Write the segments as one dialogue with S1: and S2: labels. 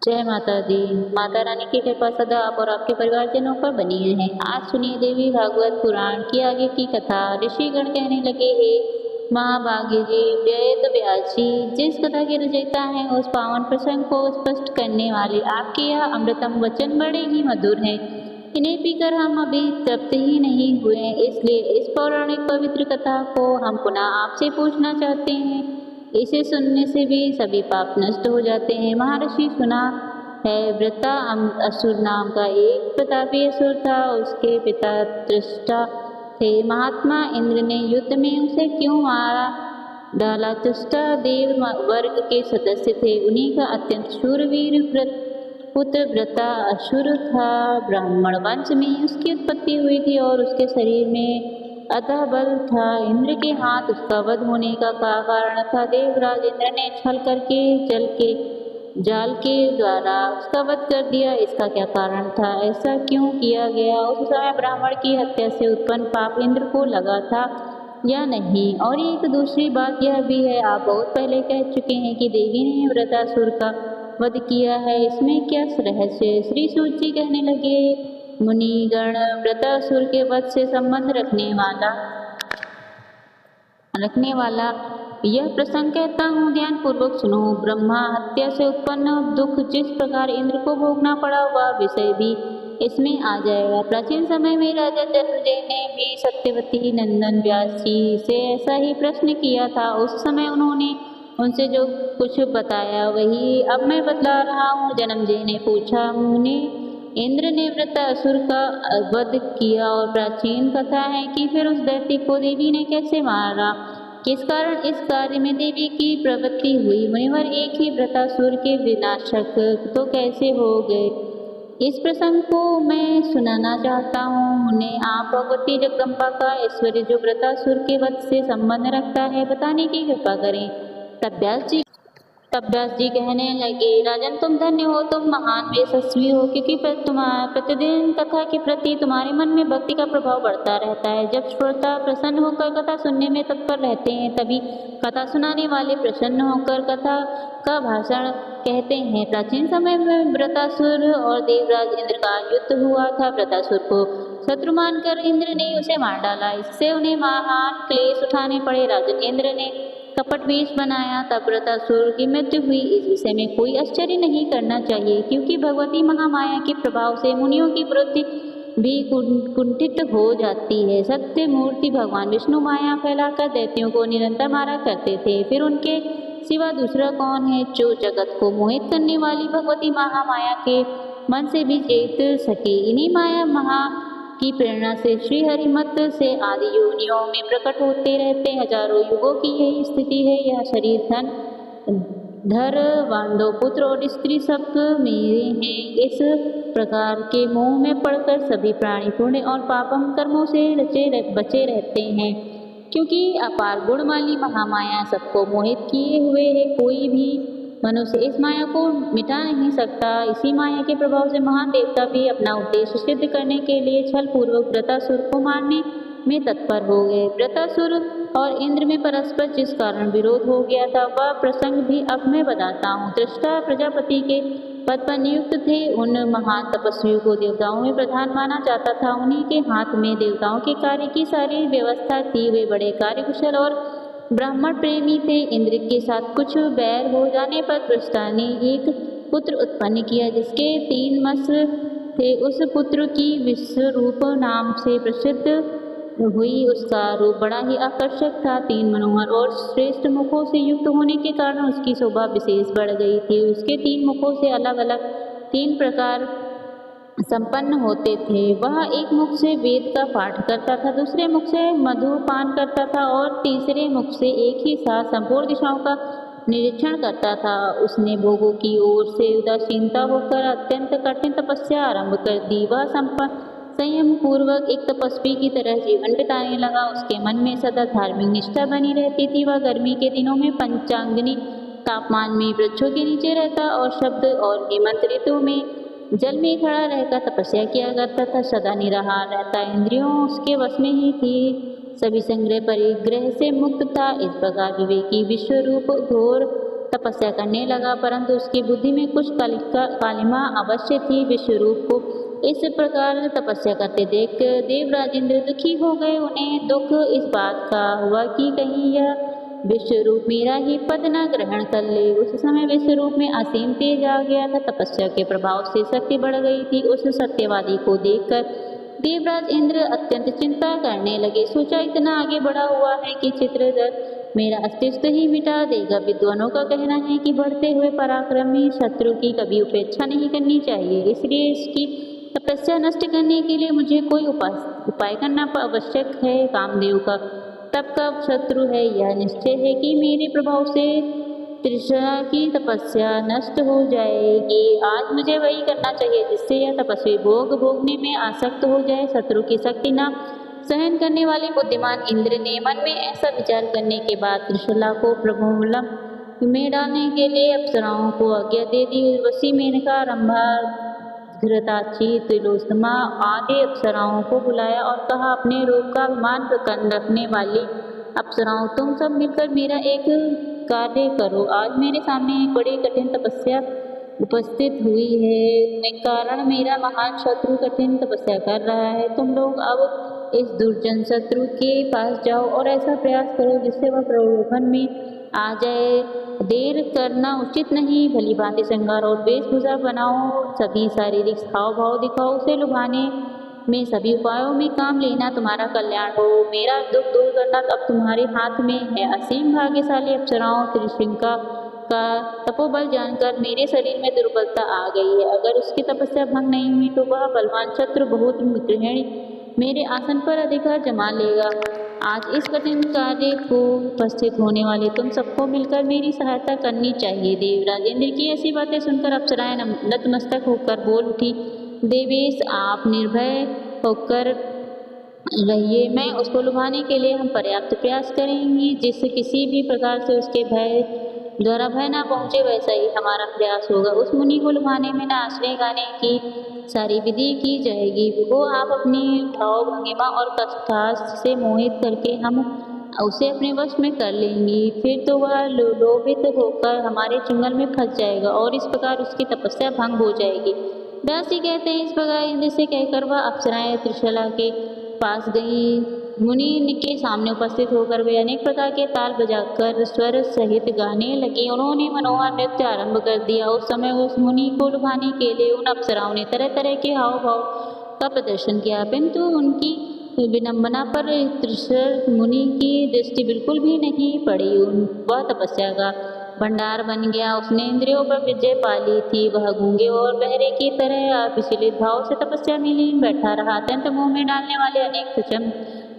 S1: जय माता दी। माता रानी की कृपा सदा आप और आपके परिवारजनों पर बनी रहे। आज सुनिए देवी भागवत पुराण की आगे की कथा। ऋषिगण कहने लगे, हे महाभाग्य जी, वेद व्यास जी, जिस कथा के रचयिता हैं उस पावन प्रसंग को स्पष्ट करने वाले आपके यह अमृतम वचन बड़े ही मधुर हैं। इन्हें पीकर हम अभी तृप्त ही नहीं हुए, इसलिए इस पौराणिक पवित्र कथा को हम पुनः आपसे पूछना चाहते हैं। इसे सुनने से भी सभी पाप नष्ट हो जाते हैं। महर्षि, सुना है वृत्ता असुर नाम का एक प्रतापी असुर था। उसके पिता त्रिष्टा थे। महात्मा इंद्र ने युद्ध में उसे क्यों मारा डाला? त्रिष्टा देव वर्ग के सदस्य थे। उन्हीं का अत्यंत शूरवीर पुत्र वृत्ता असुर था। ब्राह्मण वंश में उसकी उत्पत्ति हुई थी और उसके शरीर में अतः बल था। इंद्र के हाथ उसका वध होने का कारण था। देवराज इंद्र ने छल करके जाल के द्वारा उसका वध कर दिया। इसका क्या कारण था? ऐसा क्यों किया गया? उस समय ब्राह्मण की हत्या से उत्पन्न पाप इंद्र को लगा था या नहीं? और एक दूसरी बात यह भी है, आप बहुत पहले कह चुके हैं कि देवी ने वृत्तासुर का वध किया है। इसमें क्या रहस्य? श्री सूत जी कहने लगे, मुनिगण, वृत्तासुर के वध से संबंध रखने वाला यह प्रसंग कहता हूँ, ध्यान पूर्वक सुनो। ब्रह्मा हत्या से उत्पन्न दुख जिस प्रकार इंद्र को भोगना पड़ा, वह विषय भी इसमें आ जाएगा। प्राचीन समय में राजा जन्मेजय ने भी सत्यवती नंदन व्यास जी से ऐसा ही प्रश्न किया था। उस समय उन्होंने उनसे जो कुछ बताया वही अब मैं बतला रहा हूँ। जन्मेजय ने पूछा, मुनि, इंद्र ने वृत्तासुर का वध किया और प्राचीन कथा है कि फिर उस दैत्य को देवी ने कैसे मारा? किस कारण इस कार्य में देवी की प्रवृत्ति हुई? मुनिवर, एक ही वृत्तासुर के विनाशक तो कैसे हो गए? इस प्रसंग को मैं सुनाना चाहता हूँ। उन्हें आप भगवती जगदम्बा का ऐश्वर्य जो वृत्तासुर के वध से संबंध रखता है बताने की कृपा करें। तब व्यास जी कहने लगे, राजन, तुम धन्य हो, तुम महान यशस्वी हो, क्योंकि प्रतिदिन कथा के प्रति तुम्हारे मन में भक्ति का प्रभाव बढ़ता रहता है। जब श्रोता प्रसन्न होकर कथा सुनने में तत्पर रहते हैं, तभी कथा सुनाने वाले प्रसन्न होकर कथा का भाषण कहते हैं। प्राचीन समय में वृत्तासुर और देवराज इंद्र का युद्ध हुआ था। वृत्तासुर को शत्रु मानकर इंद्र ने उसे मार डाला। इससे उन्हें महान क्लेश उठाने पड़े। राजन इंद्र ने कपट वेश बनाया, तब वृत्तासुर की मृत्यु हुई। इस विषय में कोई आश्चर्य नहीं करना चाहिए, क्योंकि भगवती महामाया के प्रभाव से मुनियों की बुद्धि भी कुंठित हो जाती है। सत्य मूर्ति भगवान विष्णु माया फैलाकर दैत्यों को निरंतर मारा करते थे। फिर उनके सिवा दूसरा कौन है जो जगत को मोहित करने वाली भगवती महामाया के मन से भी जीत सके? इन्हीं माया महा की प्रेरणा से श्री हरिमत से आदि योनियों में प्रकट होते रहते। हजारों युगों की यही स्थिति है। यह शरीर धर वांडो पुत्र और स्त्री सब मेरे हैं। इस प्रकार के मोह में पड़कर सभी प्राणी पुण्य और पापम कर्मों से बचे रहते हैं, क्योंकि अपार गुण वाली महामाया सबको मोहित किए हुए है। कोई भी मनुष्य इस माया को मिटा नहीं सकता। इसी माया के प्रभाव से महान देवता भी अपना उद्देश्य सिद्ध करने के लिए छल पूर्वक वृत्तासुर को मारने में तत्पर हो गए। वृत्तासुर और इंद्र में परस्पर जिस कारण विरोध हो गया था, वह प्रसंग भी अब मैं बताता हूँ। त्रिष्टा प्रजापति के पद पर नियुक्त थे। उन महान तपस्वियों को देवताओं में प्रधान माना जाता था। उन्हीं के हाथ में देवताओं के कार्य की सारी व्यवस्था थी। वे बड़े कार्यकुशल और ब्राह्मण प्रेमी थे। इंद्र के साथ कुछ बैर हो जाने पर त्रिष्टा ने एक पुत्र उत्पन्न किया, जिसके 3 मत्स्य थे। उस पुत्र की विश्वरूप नाम से प्रसिद्ध हुई। उसका रूप बड़ा ही आकर्षक था। 3 मनोहर और श्रेष्ठ मुखों से युक्त होने के कारण उसकी शोभा विशेष बढ़ गई थी। उसके 3 मुखों से अलग अलग 3 प्रकार संपन्न होते थे। वह एक मुख से वेद का पाठ करता था, दूसरे मुख से मधुपान करता था और तीसरे मुख से एक ही साथ संपूर्ण दिशाओं का निरीक्षण करता था। उसने भोगों की ओर से उदासीनता होकर अत्यंत कठिन तपस्या आरंभ कर दी। वह संयम पूर्वक एक तपस्वी की तरह जीवन बिताने लगा। उसके मन में सदा धार्मिक निष्ठा बनी रहती थी। वह गर्मी के दिनों में पंचांगनी तापमान में वृक्षों के नीचे रहता और शब्द और हेमंत ऋतु में जल में खड़ा रहकर तपस्या किया करता था। सदा निराहार रहता। इंद्रियों उसके वश में ही थी। सभी संग्रह परिग्रह से मुक्त था। इस प्रकार विवेकी विश्वरूप घोर तपस्या करने लगा, परंतु उसकी बुद्धि में कुछ कालिमा अवश्य थी। विश्वरूप को इस प्रकार तपस्या करते देख देवराज इंद्र दुखी हो गए। उन्हें दुख इस बात का हुआ कि कहीं यह विश्वरूप मेरा ही पद न ग्रहण कर ले। उस समय विश्वरूप में असीम तेज आ गया था। तपस्या के प्रभाव से शक्ति बढ़ गई थी। उस सत्यवादी को देखकर देवराज इंद्र अत्यंत चिंता करने लगे। सोचा, इतना आगे बढ़ा हुआ है कि चित्ररथ मेरा अस्तित्व ही मिटा देगा। विद्वानों का कहना है कि बढ़ते हुए पराक्रमी शत्रु की कभी उपेक्षा नहीं करनी चाहिए, इसलिए इसकी तपस्या नष्ट करने के लिए मुझे कोई उपाय करना आवश्यक है। कामदेव का तब का शत्रु है, यह निश्चय है कि मेरे प्रभाव से तृष्णा की तपस्या नष्ट हो जाएगी। आज मुझे वही करना चाहिए जिससे यह तपस्वी भोगने में आसक्त हो जाए। शत्रु की शक्ति न सहन करने वाले बुद्धिमान इंद्र ने मन में ऐसा विचार करने के बाद त्रिशला को प्रभुलम में डालने के लिए अप्सराओं को आज्ञा दे दी। उर्वशी, मेनका, रंभा, घृताची, त्रिलोचना आदि अप्सराओं को बुलाया और कहा, अपने रूप का अभिमान रखने वाली अप्सराओं, तुम सब मिलकर मेरा एक कार्य करो। आज मेरे सामने एक बड़ी कठिन तपस्या उपस्थित हुई है, कारण मेरा महान शत्रु कठिन तपस्या कर रहा है। तुम लोग अब इस दुर्जन शत्रु के पास जाओ और ऐसा प्रयास करो जिससे वह प्रलोभन में आ जाए। देर करना उचित नहीं, भली भांति श्रृंगार और वेशभूषा बनाओ, सभी शारीरिक हाव भाव दिखाओ, उसे लुभाने में सभी उपायों में काम लेना, तुम्हारा कल्याण हो। मेरा दुख दूर करना अब तुम्हारे हाथ में है। असीम भाग्यशाली अप्सराओं, त्रिशंका का तपोबल जानकर मेरे शरीर में दुर्बलता आ गई है। अगर उसकी तपस्या भंग नहीं हुई तो वह बलवान शत्रु बहुत गृहिणी मेरे आसन पर अधिकार जमा लेगा। आज इस कठिन कार्य को उपस्थित होने वाले तुम सबको मिलकर मेरी सहायता करनी चाहिए। देवराज इंद्र की ऐसी बातें सुनकर अप्सराएं नतमस्तक होकर बोल उठी, देवेश, आप निर्भय होकर रहिए। मैं उसको लुभाने के लिए हम पर्याप्त प्रयास करेंगे, जिससे किसी भी प्रकार से उसके भय ना पहुँचे, वैसा ही हमारा प्रयास होगा। उस मुनि को लुभाने में नाचने गाने की सारी विधि की जाएगी। वो आप अपनी भाव भंगिमा और कष्टास से मोहित करके हम उसे अपने वश में कर लेंगे। फिर तो वह लोभित होकर हमारे चुंगल में फंस जाएगा और इस प्रकार उसकी तपस्या भंग हो जाएगी। व्यास जी कहते हैं, इस प्रकार इंद्र से कहकर वह अप्सराएं त्रिशला के पास गई। मुनि के सामने उपस्थित होकर वे अनेक प्रकार के ताल बजाकर स्वर सहित गाने लगी। उन्होंने मनोहर नृत्य आरंभ कर दिया। उस समय उस मुनि को लुभाने के लिए उन अप्सराओं ने तरह तरह के हाव भाव का प्रदर्शन किया, परंतु उनकी विनम्बना पर त्रिशर मुनि की दृष्टि बिल्कुल भी नहीं पड़ी। वह तपस्या का भंडार बन गया। उसने इंद्रियों पर विजय पा ली थी। वह गूंगे और बहरे की तरह विचलित भाव से तपस्या में लीन बैठा रहा। अत्यंत मुंह में डालने वाले, अनेक सुचम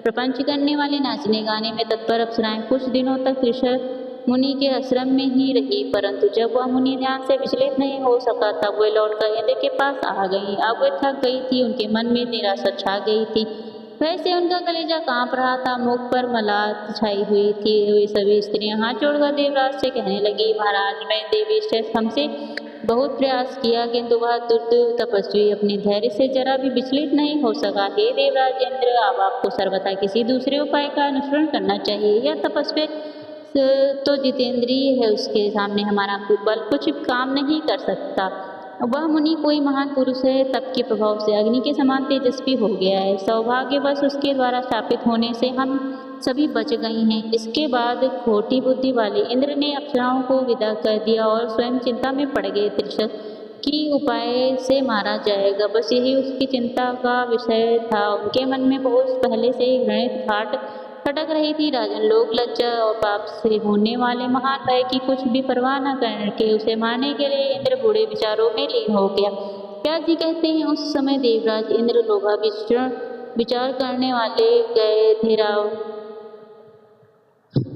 S1: प्रपंच करने वाले, नाचने गाने में तत्पर अप्सराएं कुछ दिनों तक त्रिशर मुनि के आश्रम में ही रही, परंतु जब वह मुनि ध्यान से विचलित नहीं हो सका तब वे लौटकर इंद्र के पास आ गई। अब वे थक गई थी, उनके मन में निराशा छा गई थी, वैसे उनका कलेजा कांप रहा था, मुख पर मलात छाई हुई थी। वे सभी स्त्रियां हाथ जोड़कर देवराज से कहने लगी, महाराज, मैं देवेश हमसे बहुत प्रयास किया, किंतु वह दुर्द तपस्वी अपने धैर्य से जरा भी विचलित नहीं हो सका। हे देवराज इंद्र, अब आपको सर्वथा किसी दूसरे उपाय का अनुसरण करना चाहिए। यह तपस्वी तो जितेंद्रिय है, उसके सामने हमारा बल कुछ काम नहीं कर सकता। वह मुनि कोई महान पुरुष है, तप के प्रभाव से अग्नि के समान तेजस्वी हो गया है। सौभाग्यवश उसके द्वारा स्थापित होने से हम सभी बच गई हैं। इसके बाद खोटी बुद्धि वाले इंद्र ने अप्सराओं को विदा कर दिया और स्वयं चिंता में पड़ गए। त्रिशर की उपाय से मारा जाएगा, बस यही उसकी चिंता का विषय था। उनके मन में बहुत पहले से ही घृणित घाट खटक रही थी। राजन लोग लज्जा और पाप से होने वाले महान भय की कुछ भी परवाह न करके उसे मारने के लिए इंद्र बुरे विचारों में लीन हो गया। व्यास जी कहते हैं, उस समय देवराज इंद्र लोभा विचार करने वाले गए थे।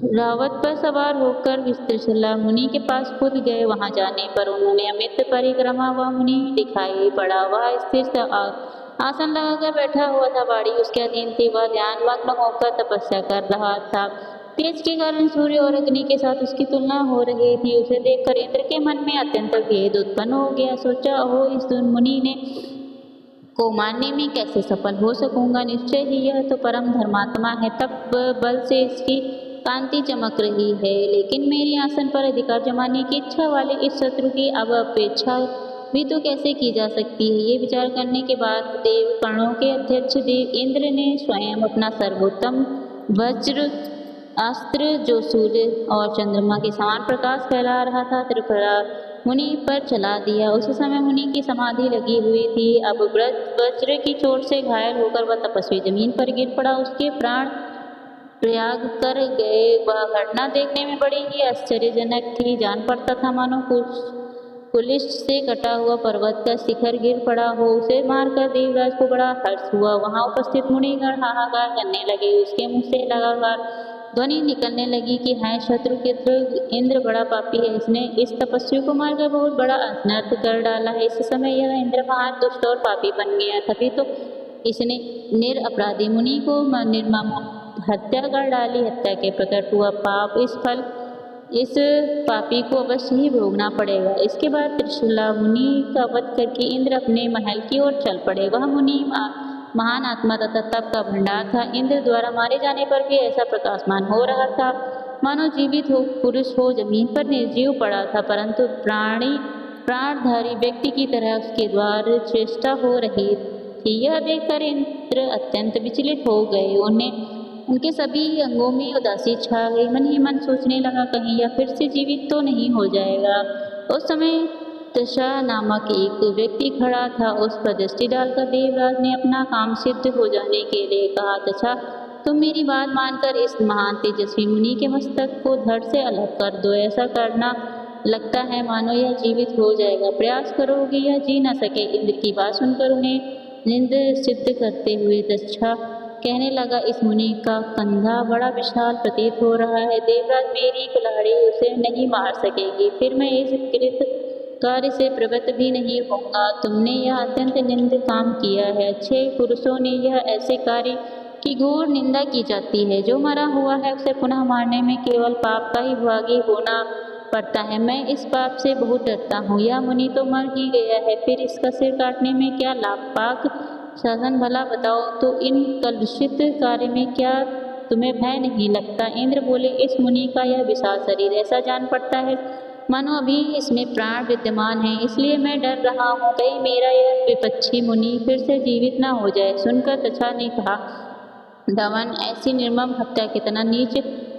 S1: रावत पर सवार होकर त्रिशला मुनि के पास खुद गए। वहां जाने पर उन्होंने अमित परिक्रमा व मुनि दिखाई पड़ा। वह स्थिर आसन लगाकर बैठा हुआ था, बाड़ी उसके अधीन थी। वह ध्यान मग्न होकर तपस्या कर रहा था। तेज के कारण सूर्य और अग्नि के साथ उसकी तुलना हो रही थी। उसे देखकर इंद्र के मन में अत्यंत खेद उत्पन्न हो गया। सोचा, हो इस मुनि ने को मारने में कैसे सफल हो सकूंगा। निश्चय ही यह तो परम धर्मात्मा है, तब बल से इसकी कांति चमक रही है, लेकिन मेरे आसन पर अधिकार जमाने की इच्छा वाले इस शत्रु की अब अपेक्षा भी तो कैसे की जा सकती है। ये विचार करने के बाद देव कर्णों के अध्यक्ष देव इंद्र ने स्वयं अपना सर्वोत्तम वज्र अस्त्र, जो सूर्य और चंद्रमा के समान प्रकाश फैला रहा था, त्रिपुरा मुनि पर चला दिया। उस समय मुनि की समाधि लगी हुई थी। अब वज्र की चोट से घायल होकर वह तपस्वी जमीन पर गिर पड़ा। उसके प्राण प्रयाग कर गए। वह घटना देखने में बड़ी ही आश्चर्यजनक थी। जान पड़ता था मानो पुलिस से कटा हुआ पर्वत का शिखर गिर पड़ा हो। उसे मारकर देवराज को बड़ा हर्ष हुआ। वहां उपस्थित मुनिगण हाहाकार करने लगे। उसके मुंह से लगातार ध्वनि निकलने लगी कि हाय शत्रु इंद्र बड़ा पापी है, इसने इस तपस्वी को मारकर बहुत बड़ा अनर्थ कर डाला है। इस समय यह इंद्र महान दुष्ट और पापी बन गया। तभी तो इसने निरपराधी मुनि को निर्मम हत्या कर डाली। हत्या के प्रकट हुआ पाप इस पापी को अवश्य ही भोगना पड़ेगा। इसके बाद त्रिशूला मुनि का वध करके इंद्र अपने महल की ओर चल पड़े। वह मुनि महान आत्मा तथा तप का भंडार था। इंद्र द्वारा मारे जाने पर भी ऐसा प्रकाशमान हो रहा था मानो जीवित हो पुरुष हो जमीन पर निर्जीव पड़ा था, परंतु प्राणधारी व्यक्ति की तरह उसके द्वार चेष्टा हो रही थी। यह देखकर इंद्र अत्यंत विचलित हो गए। उनके सभी अंगों में उदासी छा गई। मन ही मन सोचने लगा, कहीं यह फिर से जीवित तो नहीं हो जाएगा। उस समय तशा नामक एक व्यक्ति खड़ा था। उस पर दृष्टि डालकर देवराज ने अपना काम सिद्ध हो जाने के लिए कहा, तशा तुम मेरी बात मानकर इस महान तेजस्वी मुनि के मस्तक को धड़ से अलग कर दो। ऐसा करना लगता है मानो यह जीवित हो जाएगा। प्रयास करोगे यह जी न सके। इंद्र की बात सुनकर उन्हें निंद सिद्ध करते हुए तशा कहने लगा, इस मुनि का कंधा बड़ा विशाल प्रतीत हो रहा है। देवराज मेरी कुल्हाड़ी उसे नहीं मार सकेगी। फिर मैं इस कृत कार्य से प्रवृत्त भी नहीं होगा। तुमने यह अत्यंत निंद काम किया है। अच्छे पुरुषों ने यह ऐसे कार्य की घोर निंदा की जाती है। जो मरा हुआ है उसे पुनः मारने में केवल पाप का ही भागी होना पड़ता है। मैं इस पाप से बहुत डरता हूँ। यह मुनि तो मर ही गया है, फिर इसका सिर काटने में क्या लाभ? पाक शासन भला बताओ तो इन कलुषित कार्य में क्या तुम्हें भय नहीं लगता? इंद्र बोले, इस मुनि का यह विशाल शरीर ऐसा जान पड़ता है मानो अभी इसमें प्राण विद्यमान है, इसलिए मैं डर रहा हूँ कहीं मेरा यह विपक्षी मुनि फिर से जीवित न हो जाए। सुनकर तशा ने कहा, दमन ऐसी निर्मम हत्या कितना नीच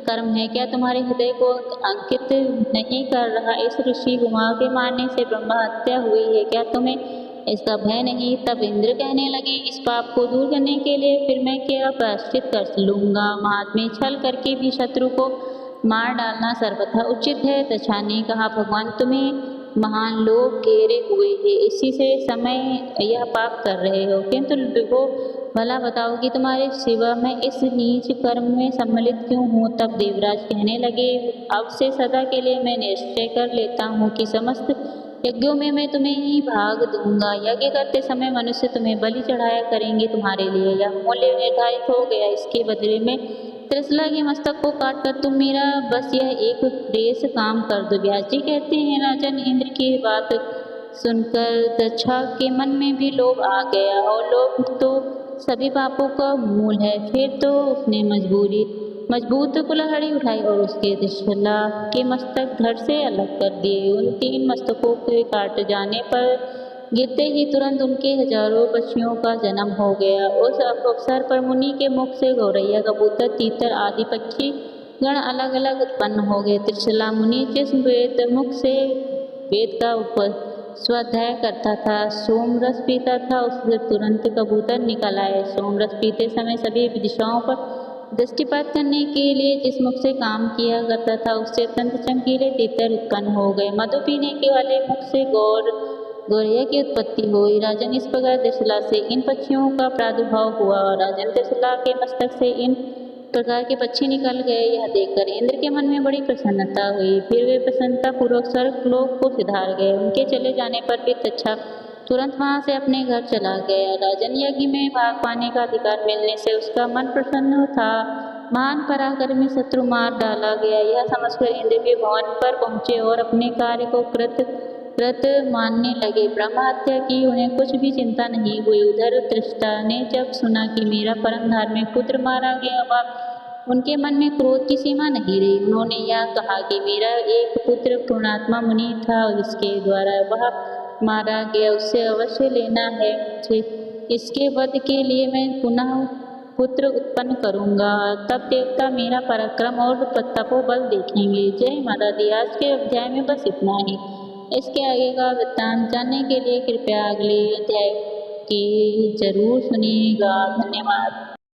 S1: कर्म है, क्या तुम्हारे हृदय को अंकित नहीं कर रहा? इस ऋषि गुमा के मारने से ब्रह्म हत्या हुई है, क्या तुम्हें इसका भय नहीं? तब इंद्र कहने लगे, इस पाप को दूर करने के लिए फिर मैं क्या प्रायश्चित कर लूँगा? महात्म्य छल करके भी शत्रु को मार डालना सर्वथा उचित है। तशा ने कहा, भगवान तुम्हें महान लोग घेरे हुए हैं, इसी से समय यह पाप कर रहे हो, किंतु वो भला बताओ कि तुम्हारे सिवा मैं इस नीच कर्म में सम्मिलित क्यों हूँ? तब देवराज कहने लगे, अब से सदा के लिए मैं निश्चय कर लेता हूँ कि समस्त यज्ञों में मैं तुम्हें ही भाग दूंगा। यज्ञ करते समय मनुष्य तुम्हें बलि चढ़ाया करेंगे। तुम्हारे लिए यह मूल्य निर्धारित हो गया। इसके बदले में त्रिशला के मस्तक को काटकर तुम मेरा बस यह एक प्रेस काम कर दो। व्यास जी कहते हैं, राजन इंद्र की बात सुनकर तशा के मन में भी लोभ आ गया, और लोभ तो सभी पापों का मूल है। फिर तो उसने मजबूत कुल्हाड़ी उठाई और उसके त्रिशला के मस्तक धड़ से अलग कर दिए। उन 3 मस्तकों के काट जाने पर गिरते ही तुरंत उनके हजारों बच्चियों का जन्म हो गया। उस अवसर पर मुनि के मुख से गौरैया, कबूतर, तीतर आदि पक्षी गण अलग अलग उत्पन्न हो गए। त्रिशला मुनि जिस मुख से वेद का स्वाध्याय करता था, सोमरस पीता था, उससे तुरंत कबूतर निकल आए। सोमरस पीते समय सभी दिशाओं पर दृष्टिपात करने के लिए जिस मुख से काम किया करता था, उससे अत्यंत चमकीले तीतर उत्पन्न हो गए। मधु पीने के वाले मुख से गौरैया की उत्पत्ति हुई। राजन इस प्रकार त्रिशला से इन पक्षियों का प्रादुर्भाव हुआ। राजन त्रिशला के मस्तक से इन प्रकार के पक्षी निकल गए। यह देखकर इंद्र के मन में बड़ी प्रसन्नता हुई। फिर वे प्रसन्नता पूर्वक स्वर्गलोक को सिधार गए। उनके चले जाने पर भी तशा तुरंत वहां से अपने घर चला गया। राजन यज्ञ में भाग पाने का अधिकार मिलने से उसका मन प्रसन्न था। महान पराक्रमी शत्रु मार डाला गया। यह समझकर इंद्र भी भवन पर पहुंचे और अपने कार्य को कृत मानने लगे। ब्रह्म हत्या की उन्हें कुछ भी चिंता नहीं हुई। उधर त्रिशला ने जब सुना कि मेरा परम धार्मिक पुत्र मारा गया, वह उनके मन में क्रोध की सीमा नहीं रही। उन्होंने यह कहा कि मेरा एक पुत्र पूर्णात्मा मुनि था, इसके द्वारा वह मारा गया, उससे अवश्य लेना है मुझे। इसके वध के लिए मैं पुनः पुत्र उत्पन्न करूंगा, तब देवता मेरा पराक्रम और तपोबल देखेंगे। जय माता दी। आज के अध्याय में बस इतना ही। इसके आगे का वृत्तांत जानने के लिए कृपया अगले अध्याय की जरूर सुनिएगा। धन्यवाद।